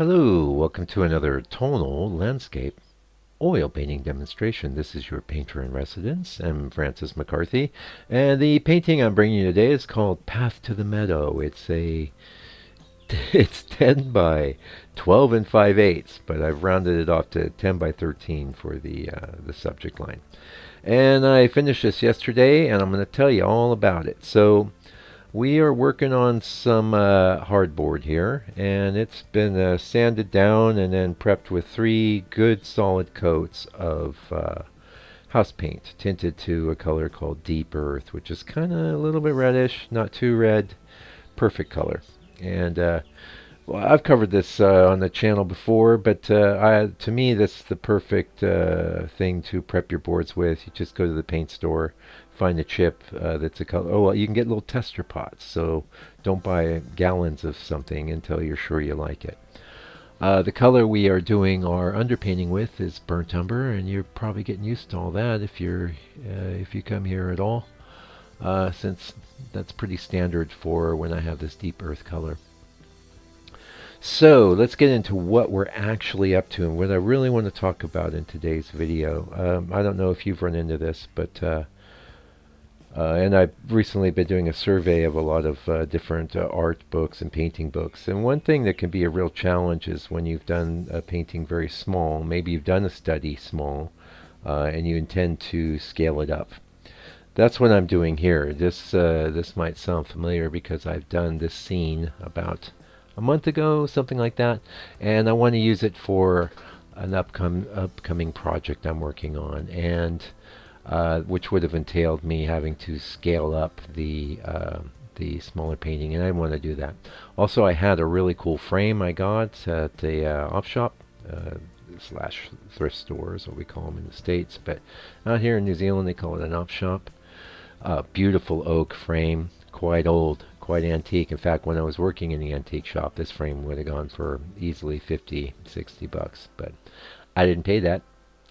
Hello, welcome to another tonal landscape oil painting demonstration. This is your painter in residence. I'm Francis McCarthy, and the painting I'm bringing you today is called Path to the Meadow. It's 10 by 12 and 5/8, but I've rounded it off to 10 by 13 for the subject line. And I finished this yesterday, and I'm going to tell you all about it. So we are working on some hardboard here, and it's been sanded down and then prepped with three good solid coats of house paint, tinted to a color called Deep Earth, which is kind of a little bit reddish, not too red, perfect color. And well, I've covered this on the channel before, but to me, that's the perfect thing to prep your boards with. You just go to the paint store, find a chip that's a color. Oh, well, you can get little tester pots, so don't buy gallons of something until you're sure you like it. The color we are doing our underpainting with is burnt umber, and you're probably getting used to all that if you come here at all, since that's pretty standard for when I have this deep earth color. So let's get into what we're actually up to and what I really want to talk about in today's video. I don't know if you've run into this, but and I've recently been doing a survey of a lot of different art books and painting books. And one thing that can be a real challenge is when you've done a painting very small, maybe you've done a study small, and you intend to scale it up. That's what I'm doing here. This might sound familiar because I've done this scene about a month ago, something like that, and I want to use it for an upcoming project I'm working on, and which would have entailed me having to scale up the smaller painting, and I want to do that. Also, I had a really cool frame I got at the op shop slash thrift store is what we call them in the States, but out here in New Zealand they call it an op shop. Beautiful oak frame, quite old, quite antique. In fact, when I was working in the antique shop, this frame would have gone for easily 50, 60 bucks, but I didn't pay that.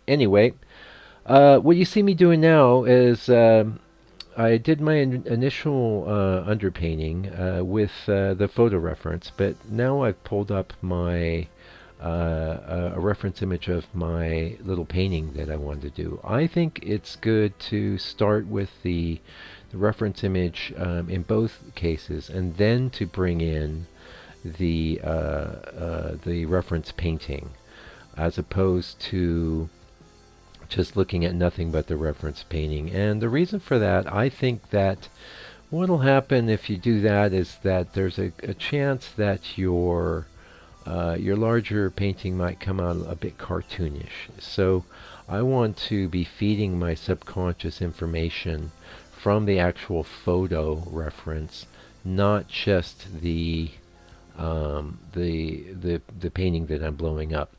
Anyway, what you see me doing now is I did my initial underpainting with the photo reference, but now I've pulled up my a reference image of my little painting that I wanted to do. I think it's good to start with the reference image in both cases, and then to bring in the reference painting, as opposed to just looking at nothing but the reference painting. And the reason for that, I think that what will happen if you do that is that there's a chance that your larger painting might come out a bit cartoonish. So I want to be feeding my subconscious information from the actual photo reference, not just the painting that I'm blowing up.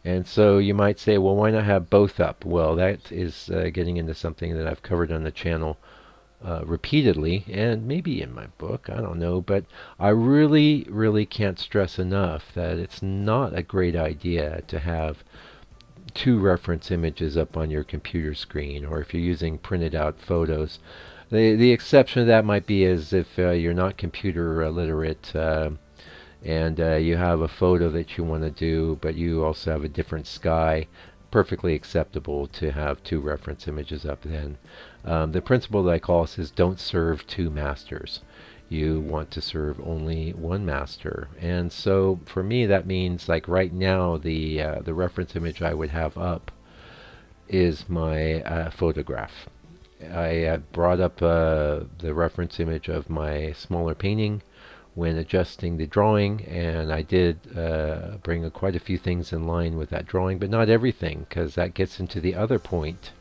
And so you might say, well, why not have both up? Well, that is getting into something that I've covered on the channel repeatedly, and maybe in my book, I don't know, but I really can't stress enough that it's not a great idea to have two reference images up on your computer screen, or if you're using printed out photos. The exception to that might be as if you're not computer literate, and you have a photo that you want to do, but you also have a different sky. Perfectly acceptable to have two reference images up then. The principle that I call this is don't serve two masters. You want to serve only one master. And so for me that means, like right now, the reference image I would have up is my photograph. I brought up the reference image of my smaller painting when adjusting the drawing, and I did bring quite a few things in line with that drawing, but not everything, because that gets into the other point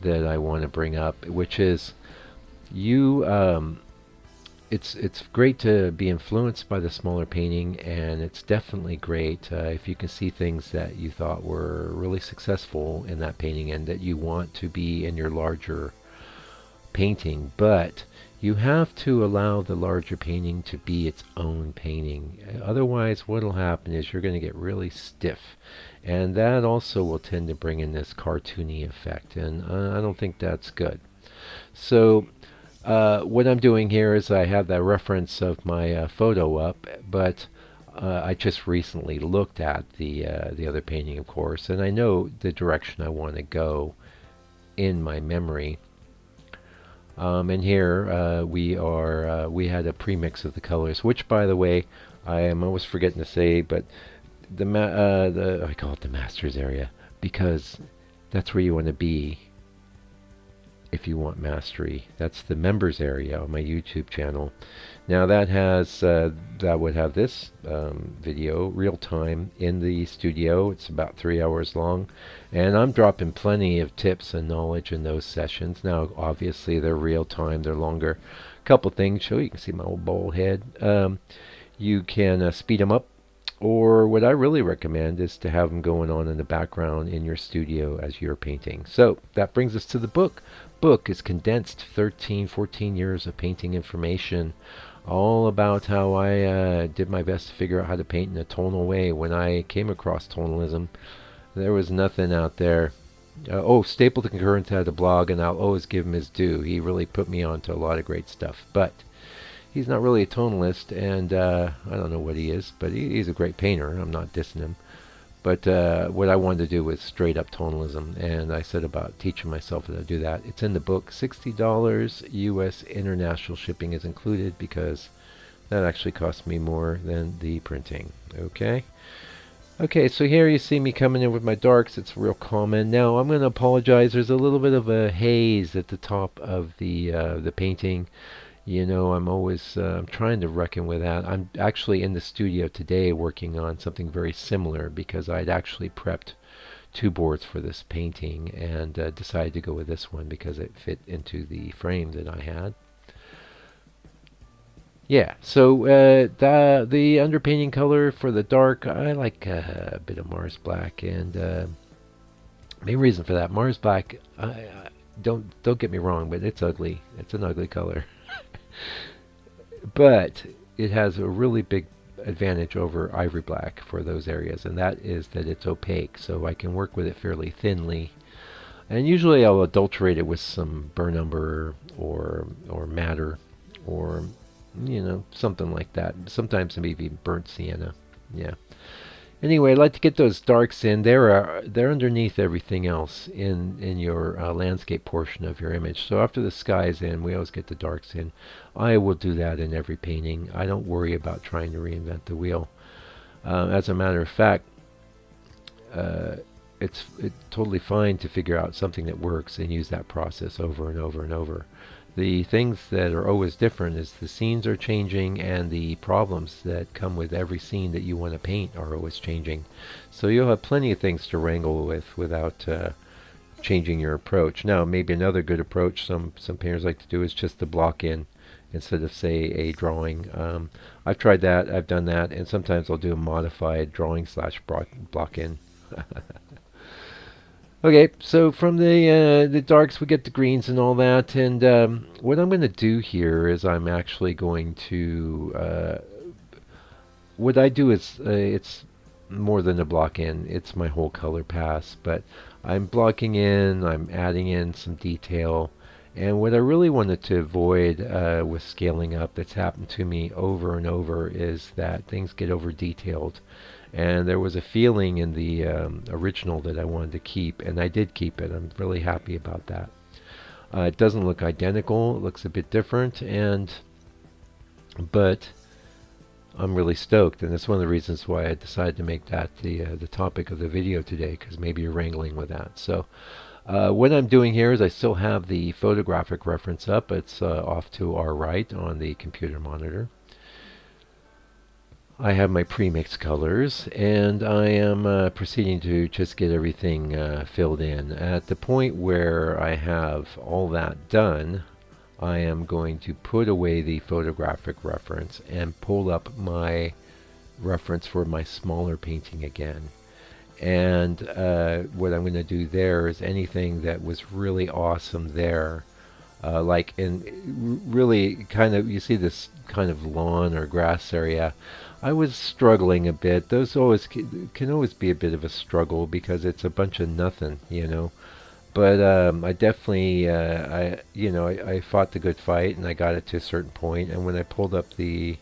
that I want to bring up, which is it's great to be influenced by the smaller painting, and it's definitely great if you can see things that you thought were really successful in that painting and that you want to be in your larger painting, but you have to allow the larger painting to be its own painting. Otherwise, what will happen is you're going to get really stiff, and that also will tend to bring in this cartoony effect, and I don't think that's good. So what I'm doing here is I have that reference of my photo up, but I just recently looked at the other painting, of course, and I know the direction I want to go in my memory. And here we had a premix of the colors, which, by the way, I am always forgetting to say, but the I call it the master's area because that's where you want to be if you want mastery. That's the members area on my YouTube channel. Now that would have this video real time in the studio. It's about 3 hours long, and I'm dropping plenty of tips and knowledge in those sessions. Now, obviously, they're real time. They're longer. A couple things. So you can see my old bald head. You can speed them up. Or what I really recommend is to have them going on in the background in your studio as you're painting. So that brings us to the book. Book is condensed 13, 14 years of painting information, all about how I did my best to figure out how to paint in a tonal way. When I came across tonalism, there was nothing out there. Stapleton Concurrent had a blog, and I'll always give him his due. He really put me onto a lot of great stuff. But he's not really a tonalist, and I don't know what he is, but he's a great painter. I'm not dissing him. But what I wanted to do was straight up tonalism, and I set about teaching myself how to do that. It's in the book. $60 US international shipping is included because that actually cost me more than the printing. Okay? Okay, so here you see me coming in with my darks. It's real common. Now I'm going to apologize. There's a little bit of a haze at the top of the painting. You know, I'm always trying to reckon with that. I'm actually in the studio today working on something very similar because I'd actually prepped 2 boards for this painting and decided to go with this one because it fit into the frame that I had. Yeah, so the underpainting color for the dark, I like a bit of Mars Black, and main reason for that, Mars Black, don't get me wrong, but it's ugly. It's an ugly color. But it has a really big advantage over Ivory Black for those areas, and that is that it's opaque, so I can work with it fairly thinly. And usually I'll adulterate it with some burn umber or madder or something like that. Sometimes maybe burnt sienna. Yeah. Anyway, I'd like to get those darks in. They're underneath everything else in your landscape portion of your image. So after the sky's in, we always get the darks in. I will do that in every painting. I don't worry about trying to reinvent the wheel. As a matter of fact, it's totally fine to figure out something that works and use that process over and over and over. The things that are always different is the scenes are changing, and the problems that come with every scene that you want to paint are always changing. So you'll have plenty of things to wrangle with without changing your approach. Now, maybe another good approach some painters like to do is just to block in instead of, say, a drawing. I've tried that. I've done that, and sometimes I'll do a modified drawing / block in. Okay, so from the darks we get the greens and all that, and what I'm going to do here is I'm actually going to what I do is it's more than a block in, it's my whole color pass, but I'm blocking in, I'm adding in some detail, and what I really wanted to avoid with scaling up that's happened to me over and over is that things get over detailed. And there was a feeling in the original that I wanted to keep, and I did keep it. I'm really happy about that. It doesn't look identical. It looks a bit different, but I'm really stoked, and that's one of the reasons why I decided to make that the topic of the video today, because maybe you're wrangling with that. So what I'm doing here is I still have the photographic reference up. It's off to our right on the computer monitor. I have my pre-mixed colors, and I am proceeding to just get everything filled in. At the point where I have all that done, I am going to put away the photographic reference and pull up my reference for my smaller painting again. And what I'm going to do there is anything that was really awesome there, like in really kind of, you see this kind of lawn or grass area, I was struggling a bit. Those always can always be a bit of a struggle because it's a bunch of nothing, But I definitely, I fought the good fight and I got it to a certain point. And when I pulled up the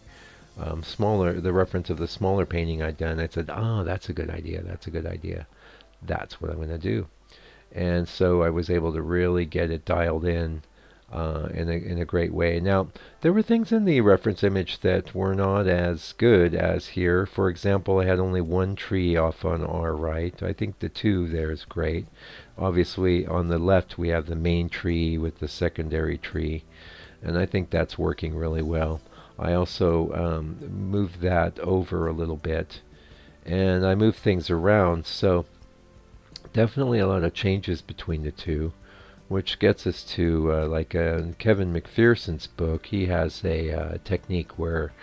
the reference of the smaller painting I'd done. I said, oh, that's a good idea. That's a good idea. That's what I'm going to do. And so I was able to really get it dialed in a great way. Now, there were things in the reference image that were not as good as here. For example, I had only one tree off on our right. I think the two there is great. Obviously, on the left we have the main tree with the secondary tree, and I think that's working really well. I also moved that over a little bit, and I moved things around, so definitely a lot of changes between the two, which gets us to Kevin McPherson's book. He has a technique where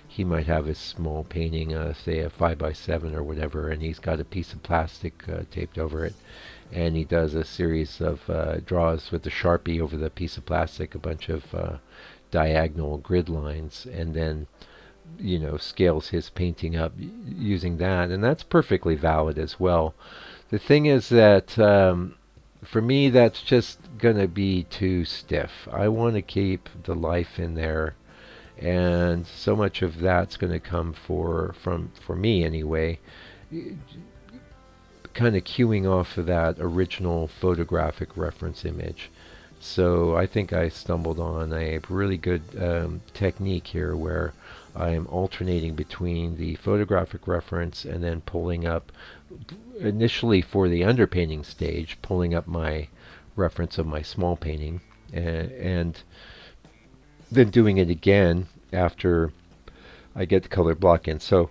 he might have a small painting, say a 5x7 or whatever, and he's got a piece of plastic taped over it, and he does a series of draws with the Sharpie over the piece of plastic, a bunch of diagonal grid lines, and then scales his painting up using that, and that's perfectly valid as well. The thing is that for me, that's just gonna be too stiff. I want to keep the life in there, and so much of that's going to come for me anyway, kind of cueing off of that original photographic reference image. So I think I stumbled on a really good technique here where I am alternating between the photographic reference and then pulling up, initially for the underpainting stage, pulling up my reference of my small painting, and then doing it again after I get the color block in. So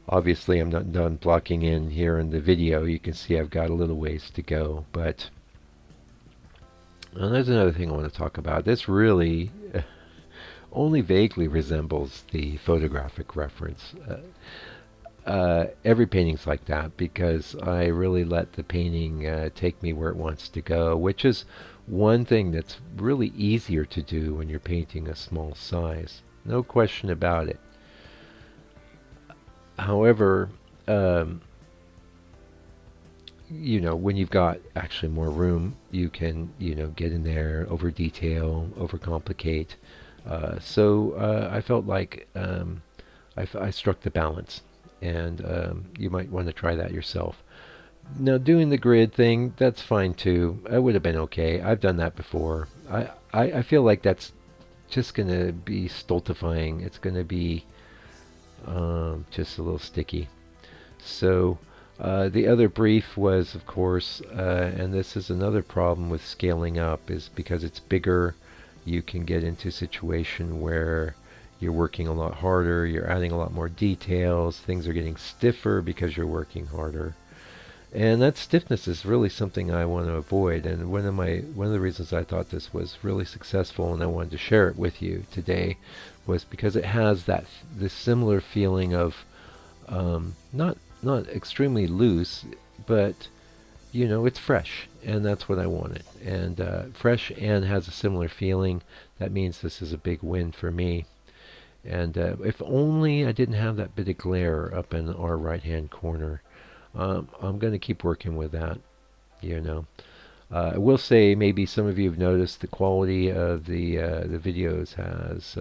obviously I'm not done blocking in here in the video. You can see I've got a little ways to go, but there's another thing I want to talk about. This really only vaguely resembles the photographic reference. Every painting's like that because I really let the painting take me where it wants to go, which is one thing that's really easier to do when you're painting a small size. No question about it. However, when you've got actually more room, you can, get in there, over detail, over complicate. So I felt like I struck the balance, and you might want to try that yourself. Now, doing the grid thing, that's fine too. It would have been okay. I've done that before. I feel like that's just going to be stultifying. It's going to be just a little sticky. So the other brief was, of course, and this is another problem with scaling up, is because it's bigger, you can get into a situation where you're working a lot harder, you're adding a lot more details, things are getting stiffer because you're working harder. And that stiffness is really something I want to avoid, and one of the reasons I thought this was really successful and I wanted to share it with you today was because it has this similar feeling of not extremely loose, but it's fresh, and that's what I wanted. And fresh and has a similar feeling. That means this is a big win for me. And if only I didn't have that bit of glare up in our right-hand corner. I'm going to keep working with that. I will say maybe some of you have noticed the quality of the videos has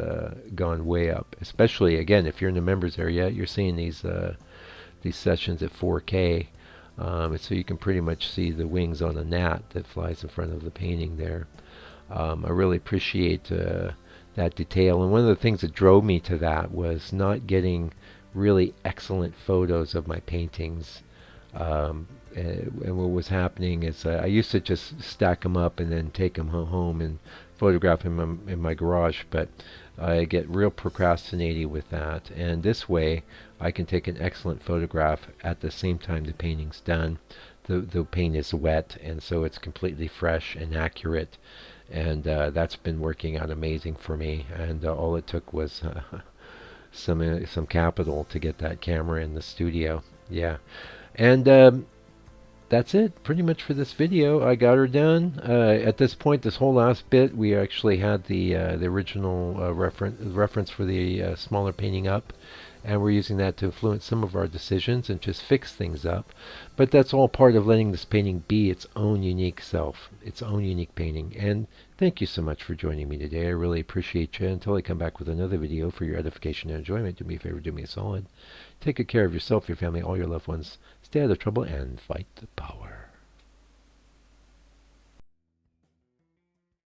gone way up. Especially again, if you're in the members area, you're seeing these sessions at 4K. So you can pretty much see the wings on a gnat that flies in front of the painting there. I really appreciate that detail, and one of the things that drove me to that was not getting really excellent photos of my paintings. And what was happening is I used to just stack them up and then take them home and photograph them in my garage, but I get real procrastinating with that, and this way I can take an excellent photograph at the same time the painting's done. The paint is wet, and so it's completely fresh and accurate, and that's been working out amazing for me. And all it took was some capital to get that camera in the studio. Yeah, and that's it pretty much for this video. I got her done. At this point, this whole last bit, we actually had the original reference for the smaller painting up, and we're using that to influence some of our decisions and just fix things up. But that's all part of letting this painting be its own unique self, its own unique painting. And thank you so much for joining me today. I really appreciate you. Until I come back with another video for your edification and enjoyment, do me a favor, do me a solid. Take good care of yourself, your family, all your loved ones. Stay out of trouble and fight the power.